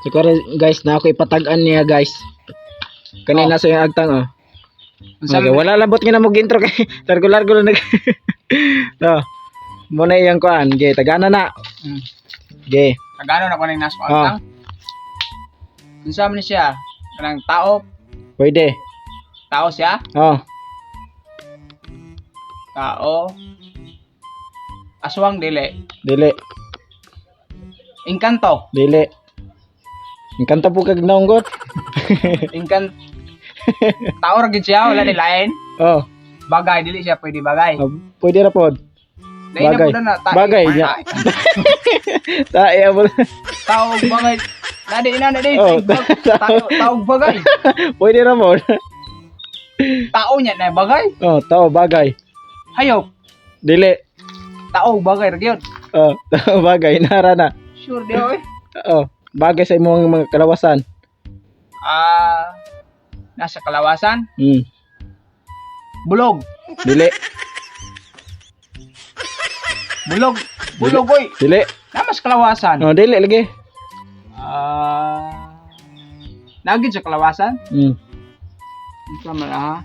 Siguro guys na ako ipatagan niya guys. Kanina sa yung agtang oh. Okay, wala labot nga na mo intro kay largo-largo lang nag. No. Muna iyang kuan, ge tagana na. Ge. Tagano na ko ning naso ang. Unsa man siya? Kanang tao, Pwede. tao siya? Oh. Tao. Aswang dili. Dili. Engkanto. Dili. Engkanto po kag naunggot. Engkan. Tao ra gid siya, wala ni lain. Oh. Bagay dili siya pwede bagay. Pwede ra pod. Lain na Bagay. pud na Bagay niya. Tae mo. Tao bagay. Nadi ina na din. Oh, Tao bagay. Pwede ra pod. Tao nya na bagay. Oh, tao bagay. Hayop. Dili. Tao bagay ra gyud. Oh, tao bagay nara na. Sure di oy. Oh, bagay sa imong mga kalawasan. Nasa kalawasan. Bulog. Dili. Bulog. Bulog oy. Dili. Namas kalawasan. Oh, dili lagi. Nagid sa kalawasan. Ito man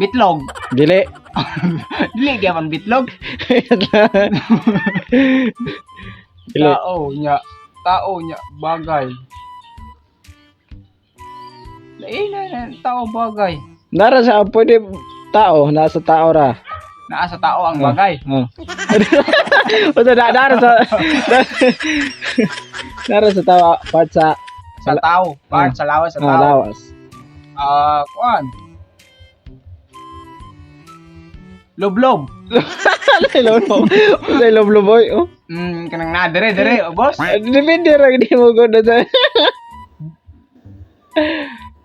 bitlog. Dili. Dili gyapon bitlog. Dili. Tao nya bagay. Lain na tao bagay. Nara sa pwede tao, nasa tao ra. Naa sa tao ang bagay. Oh. Oto nara sa nara sa tao part sa Sa tao, part sa lawas sa tao. lawas. Kuan. Loblob. Loblo boy. Oh. Kanang na dire, boss. Depende ra di mo gud sa.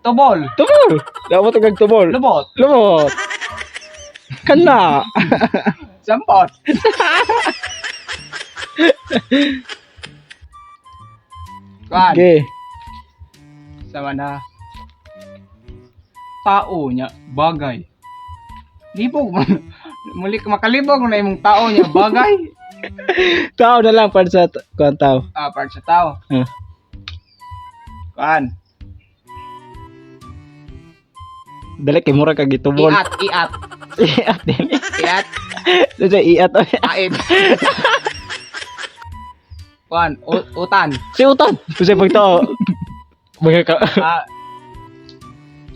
Tubol. Tumol. Dapat kag tumol. Lubot. Lumot. Kana. Sampot. Kuan. Okay. Sama na. Tao nya bagay. Libog man. Muli makalibog na imong tao nya bagay. Tao na lang para sa kuan tao. Part sa tao. Kuan. Dali kay mura kag gitubol. Iat. Iat din. Iat. Sa iat. Ait. Kuan, utan. Si utan. Kasi pag tao. Mga ka.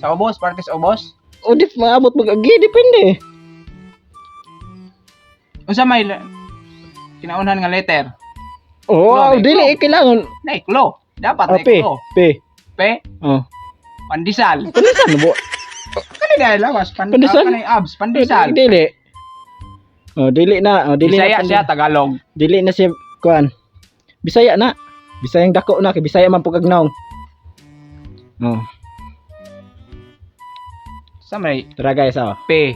Sa ubos, parties ubos. O di maabot mag-agi, depende. Unsa may kinaunan nga letter? Oh, Klo, dili kailangan. Na iklo. Dapat na P. iklo. P. P. Oh. Pandesal. Pandisan mo. Kani dahil lawas. Pandesal? Kanay abs. Pandesal. Dili. Oh, dili na. Oh, dili Bisaya na. siya, Tagalog. Dili na siya kuan. Bisaya na. Bisayang dako na kay Bisaya man pug agnaw. Oh. Sa may Tara guys, oh. P.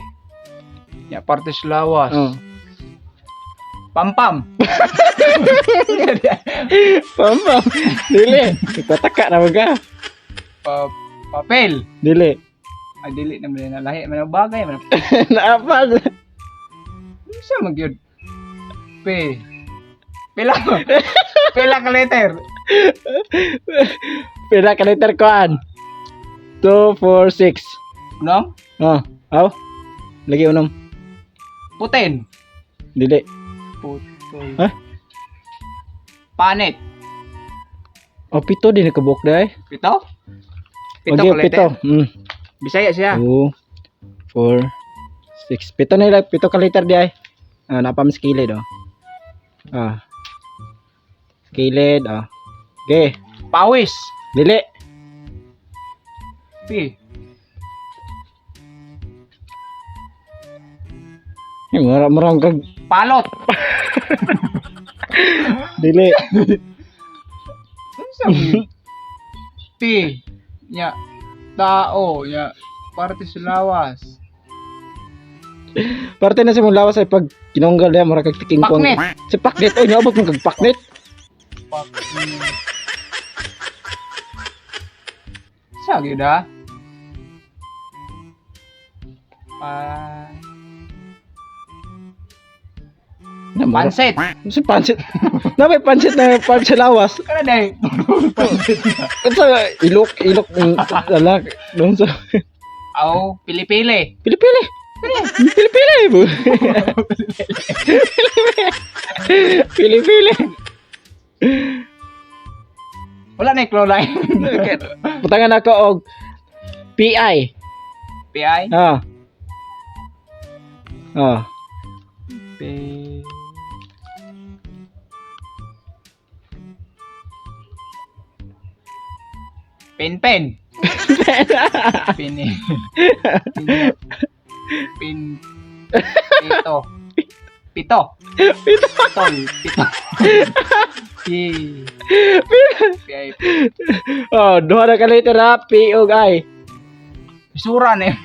Ya, parties lawas. Oh. Pampam. Pam. Dili. Ipataka na mga. Papel. Dili. Ay, dili naman na lahi. May bagay. Naapa. Isa magyud. P. Pila. Pila ka letter. Pila ka letter kuan. 2, 4, 6. No? Oh. Aw. Lagi unom. Putin. Dili. Putol. Ha? Panit. Oh, pito din nakabuk dai. Pito? Pito Okay, ka letter. pito. Bisaya siya. 2, 4, 6. Pito na lang. Pito ka letter di ay. Napam skillet oh. Skillet oh. Okay. Pawis. Dili. P. Marang kag Palot. dili. Unsa P. Nya. Tao. Nya. Parte sa lawas. Parte na sa mong lawas ay pag kinunggal na mara kag tiking kong. Paknet. Si paknet. Oh, nyabot mo kag paknet. Siya gyud ha. Pansit. Si pansit. Na may pansit na part sa lawas. Kana dai. Pansit. Sa ilok lalak doon sa Aw, pili-pili. Pili-pili. Pili-pili. Pili-pili. Wala na line. Putangan ako og PI. PI. Ah. Ah. Pen. Pin. Pito. Pito. Tol. Pito. PI. Oh, duha na ka later ha. P ug I. Sura na eh.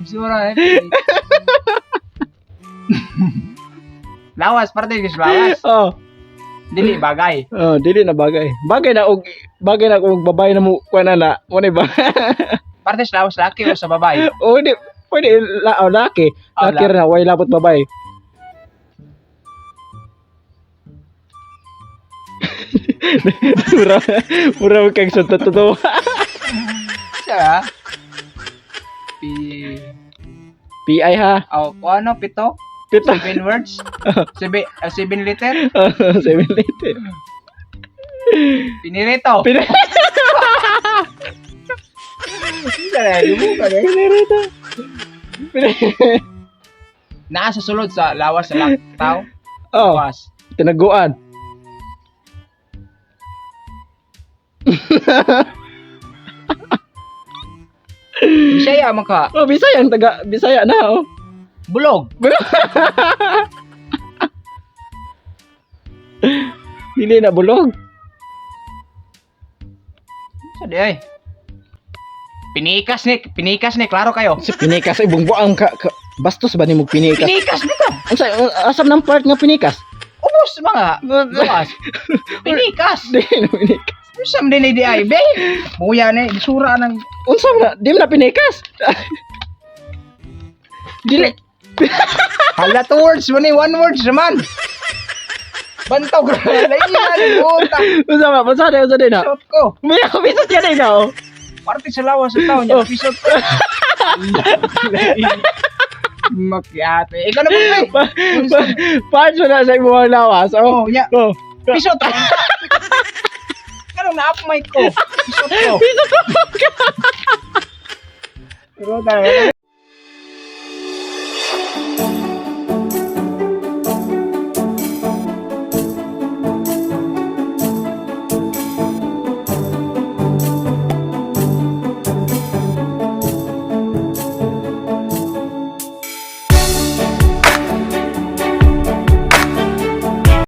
Sura eh. Lawas, parte guys, lawas. Oh. Dili bagay. Oh, dili na bagay. Bagay na og babae na mo kuana na. Mo ba? Parte sa lawas laki o sa babae. Oh, di pwede laki. Oh, Laki na way labot babae. Mura kang sa totoo. Siya. PI ha. Ano, pito? Pito. 7 words? 7 liter? 7 liter. Pinirito. Pinirito. Naa sa sulod sa lawas sa laktaw. Oh, Lawas. tinaguan. Bisaya man ka. Oh, Bisaya na oh. Bulog. Dili na bulog. Sa di ay. Pinikas ni, klaro kayo. Sa pinikas ay bungbuang bastos ba ni mo pinikas? Pinikas ni ka. Unsa asam ng part nga pinikas? Ubos mga lawas. Pinikas. Dili na pinikas. Usam din di ay be. Buya ni sura ng Unsa na di na pinikas? Dili. hala 2 words, 1 words naman. Bantaw ko. Lain puta. Unsa na? Shot ko. May ako bisot yan ay na oh. Parte sa lawas sa taon niya. Episode ko. Makyate. Ikaw na ba? Part na sa imong lawas. Oh, Oh, nya. oh. Episode ko. Ano na-up mic ko? Episode ko. Pero talaga.